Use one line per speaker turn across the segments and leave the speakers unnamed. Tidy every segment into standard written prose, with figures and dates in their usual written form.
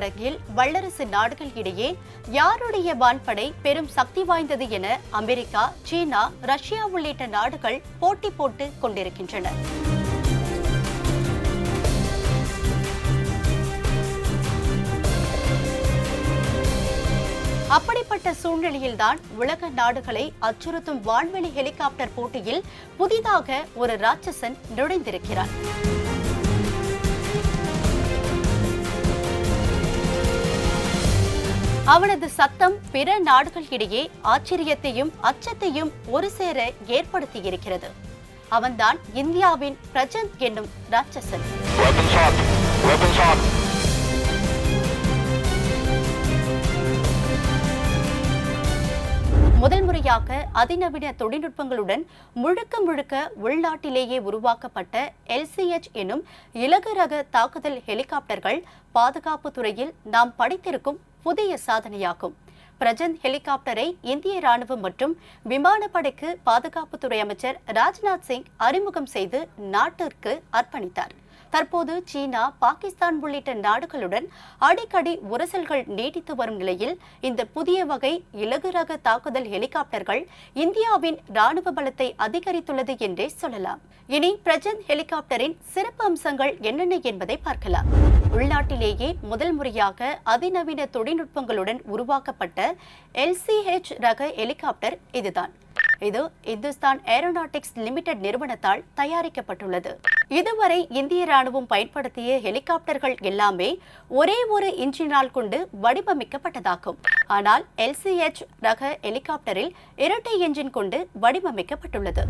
அரங்கில் வல்லரசு நாடுகள் இடையே யாருடைய வான்படை பெரும் சக்தி வாய்ந்தது என அமெரிக்கா, சீனா, ரஷ்யா உள்ளிட்ட நாடுகள் போட்டி போட்டு கொண்டிருக்கின்றன. அப்படிப்பட்ட சூழ்நிலையில்தான் உலக நாடுகளை அச்சுறுத்தும் வான்வெளி ஹெலிகாப்டர் போட்டியில் புதிதாக ஒரு ராட்சசன் நுழைந்திருக்கிறார். அவனது சத்தம் பிற நாடுகளிடையே ஆச்சரியத்தையும் அச்சத்தையும் ஒரு சேர ஏற்படுத்தியிருக்கிறது. அவன்தான் இந்தியாவின் பிரசந்த் என்னும் ராட்சசன். முதல் முறையாக அதிநவீன தொழில்நுட்பங்களுடன் முழுக்க உள்நாட்டிலேயே உருவாக்கப்பட்ட LCH எனும் இலகு ரக தாக்குதல் ஹெலிகாப்டர்கள் பாதுகாப்பு துறையில் நாம் படித்திருக்கும் புதிய சாதனையாகும். பிரசந்த் ஹெலிகாப்டரை இந்திய ராணுவம் மற்றும் விமானப்படைக்கு பாதுகாப்புத்துறை அமைச்சர் ராஜ்நாத் சிங் அறிமுகம் செய்து நாட்டிற்கு அர்ப்பணித்தார். தற்போது சீனா, பாகிஸ்தான் உள்ளிட்ட நாடுகளுடன் அடிக்கடி உரசல்கள் நீடித்து வரும் நிலையில் இந்த புதிய வகை இலகு ரக தாக்குதல் ஹெலிகாப்டர்கள் இந்தியாவின் ராணுவ பலத்தை அதிகரித்துள்ளது என்றே சொல்லலாம். இனி பிரசந்த் ஹெலிகாப்டரின் சிறப்பு அம்சங்கள் என்னென்ன என்பதை பார்க்கலாம். உள்நாட்டிலேயே முதல் முறையாக அதிநவீன தொழில்நுட்பங்களுடன் உருவாக்கப்பட்ட LCH ரக ஹெலிகாப்டர் இதுதான். இது இந்துஸ்தான் ஏரோநாட்டிக்ஸ் லிமிடெட் நிறுவனத்தால் தயாரிக்கப்பட்டுள்ளது. இதுவரை இந்திய ராணுவம் பயன்படுத்திய ஹெலிகாப்டர்கள் எல்லாமே ஒரே ஒரு இன்ஜினால் கொண்டு வடிவமைக்கப்பட்டதாகும். ஆனால் LCH ரக ஹெலிகாப்டரில் இரட்டை என்ஜின் கொண்டு வடிவமைக்கப்பட்டுள்ளது.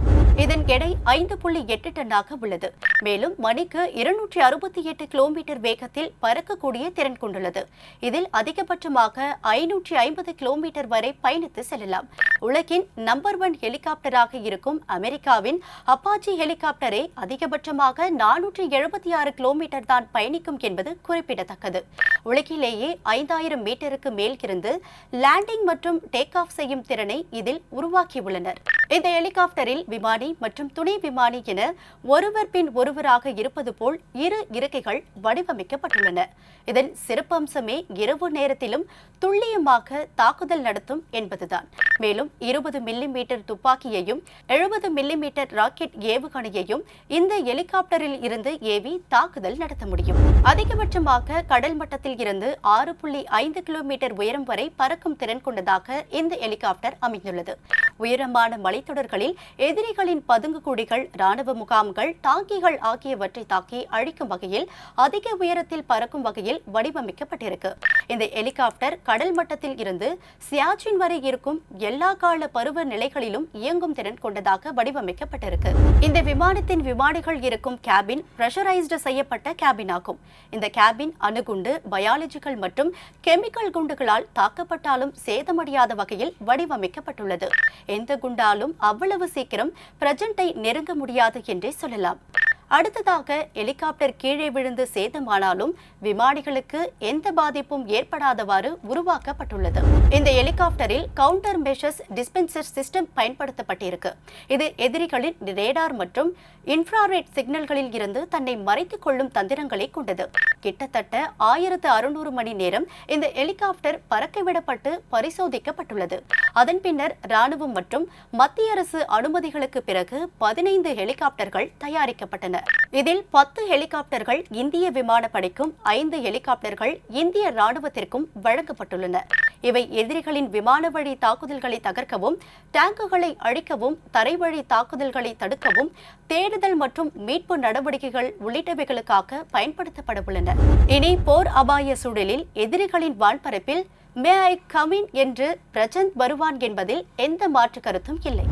இதன் எடை 5.8 டன்னாக உள்ளது. மேலும் மணிக்கு 268 கிலோமீட்டர் வேகத்தில் பறக்கக்கூடிய திறன் கொண்டுள்ளது. இதில் அதிகபட்சமாக 550 கிலோமீட்டர் வரை பயணித்து செல்லலாம். உலகின் நம்பர் 1 ஹெலிகாப்டராக இருக்கும் அமெரிக்காவின் அப்பாச்சி ஹெலிகாப்டரை அதிகபட்சமாக 476 கிலோமீட்டர் தான் பயணிக்கும் என்பது குறிப்பிடத்தக்கது. உலகிலேயே 5000 மீட்டருக்கு மேல் இருந்து லேண்டிங் மற்றும் டேக் ஆஃப் செய்யும் திறனை இதில் உருவாக்கியுள்ளனர். இந்த ஹெலிகாப்டரில் விமானி மற்றும் துணை விமானி என ஒருவர் பின் ஒருவராக இருப்பது போல் 2 இருக்கைகள் வடிவமைக்கப்பட்டுள்ளன. இதன் சிறப்பம்சமே இரவு நேரத்திலும் துல்லியமாக தாக்குதல் நடத்தும் என்பதுதான். மேலும் 20 மில்லிமீட்டர் துப்பாக்கியையும் 70 மில்லிமீட்டர் ராக்கெட் ஏவுகணையையும் இந்த ஹெலிகாப்டரில் இருந்து ஏவி தாக்குதல் நடத்த முடியும். அதிகபட்சமாக கடல் மட்டத்தில் இருந்து 6.5 கிலோமீட்டர் உயரம் வரை பறக்கும் திறன் கொண்டதாக இந்த ஹெலிகாப்டர் அமைந்துள்ளது. உயரமான மலைத்தொடர்களில் எதிரிகளின் பதுங்குகுழிகள், ராணுவ முகாம்கள், டாங்கிகள் ஆகியவற்றை தாக்கி அழிக்கும் வகையில் அதிக உயரத்தில் பறக்கும் வகையில் வடிவமைக்கப்பட்டிருக்கு. இந்த ஹெலிகாப்டர் கடல் மட்டத்தில் இருந்து சியாச்சின் வரை இருக்கும் எல்லா கால பருவ நிலைகளிலும் இயங்கும் திறன் கொண்டதாக வடிவமைக்கப்பட்டிருக்கு. இந்த விமானத்தின் விமானிகள் இருக்கும் கேபின் பிரஷரைஸ்டு செய்யப்பட்ட கேபின் ஆகும். இந்த கேபின் அணுகுண்டு, பயாலஜிக்கல் மற்றும் கெமிக்கல் குண்டுகளால் தாக்கப்பட்டாலும் சேதமடையாத வகையில் வடிவமைக்கப்பட்டுள்ளது. எந்த குண்டாலும் அவ்வளவு சீக்கிரம் பிரசண்டை நெருங்க முடியாது என்றே சொல்லலாம். அடுத்ததாக ஹெலிகாப்டர் கீழே விழுந்து சேதமானாலும் விமானிகளுக்கு எந்த பாதிப்பும் ஏற்படாதவாறு உருவாக்கப்பட்டுள்ளது. இந்த ஹெலிகாப்டரில் கவுண்டர் மெஷர்ஸ் டிஸ்பென்சர் சிஸ்டம் பயன்படுத்தப்பட்டிருக்கு. இது எதிரிகளின் ரேடார் மற்றும் இன்ஃப்ராரெட் சிக்னல்களில் இருந்து தன்னை மறைத்துக் கொள்ளும் தந்திரங்களை கொண்டது. கிட்டத்தட்ட 1600 மணி நேரம் இந்த ஹெலிகாப்டர் பறக்கவிடப்பட்டு பரிசோதிக்கப்பட்டுள்ளது. அதன் பின்னர் ராணுவம் மற்றும் மத்திய அரசு அனுமதிகளுக்கு பிறகு 15 ஹெலிகாப்டர்கள் தயாரிக்கப்பட்டன. இதில் 10 ஹெலிகாப்டர்கள் இந்திய விமானப்படைக்கும் 5 ஹெலிகாப்டர்கள் இந்திய ராணுவத்திற்கும் வழங்கப்பட்டுள்ளன. இவை எதிரிகளின் விமான வழி தாக்குதல்களை தகர்க்கவும், டேங்குகளை அழிக்கவும், தரைவழி தாக்குதல்களை தடுக்கவும், தேடுதல் மற்றும் மீட்பு நடவடிக்கைகள் உள்ளிட்டவைகளுக்காக பயன்படுத்தப்பட உள்ளன. இனி போர் அபாய சூழலில் எதிரிகளின் வான்பரப்பில் மே ஐ கம் இன் என்று பிரசந்த் வருவான் என்பதில் எந்த மாற்று கருத்தும் இல்லை.